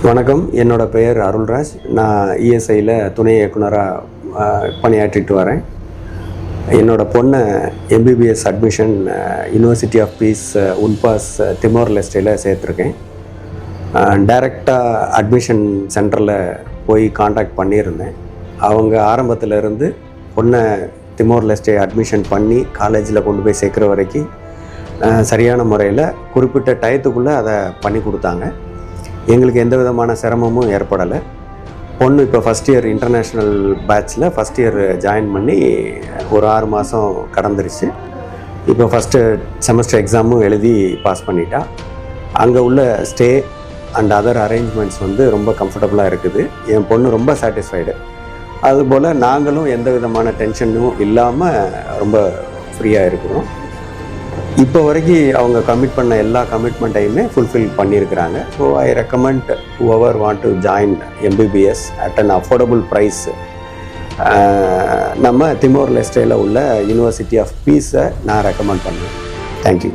வணக்கம், என்னோட பெயர் அருள்ராஜ். நான் இஎஸ்ஐயில் துணை இயக்குனராக பணியாற்றிட்டு வரேன். என்னோட பொண்ணை MBBS admission university of peace உல்பாஸ் திமோர் லெஸ்டேயில் சேர்த்துருக்கேன். டைரெக்டாக அட்மிஷன் சென்டரில் போய் காண்டாக்ட் பண்ணியிருந்தேன். அவங்க ஆரம்பத்தில் இருந்து பொண்ணை திமோர் லெஸ்டே அட்மிஷன் பண்ணி காலேஜில் கொண்டு போய் சேர்க்குற வரைக்கும் சரியான முறையில் குறிப்பிட்ட டயத்துக்குள்ளே அதை பண்ணி கொடுத்தாங்க. எங்களுக்கு எந்த விதமான சிரமமும் ஏற்படலை. பொண்ணு இப்போ ஃபஸ்ட் இயர் இன்டர்நேஷ்னல் பேட்சில் ஃபஸ்ட் இயர் ஜாயின் பண்ணி ஒரு 6 மாதம் கடந்துருச்சு. இப்போ ஃபஸ்ட்டு செமஸ்டர் எக்ஸாமும் எழுதி பாஸ் பண்ணிட்டா. அங்கே உள்ள ஸ்டே அண்ட் அதர் அரேஞ்ச்மெண்ட்ஸ் ரொம்ப கம்ஃபர்டபுளாக இருக்குது. என் பொண்ணு ரொம்ப சாட்டிஸ்ஃபைடு. அதுபோல் நாங்களும் எந்த விதமான டென்ஷனும் இல்லாமல் ரொம்ப ஃப்ரீயாக இருக்கிறோம். இப்போ வரைக்கும் அவங்க கமிட் பண்ண எல்லா கமிட்மெண்ட்டையுமே ஃபுல்ஃபில் பண்ணியிருக்கிறாங்க. So I recommend whoever want to join MBBS at an affordable price. நம்ம திமோர் லெஸ்டேயில் உள்ள யூனிவர்சிட்டி ஆஃப் பீஸை நான் ரெக்கமெண்ட் பண்ணுவேன். தேங்க்யூ.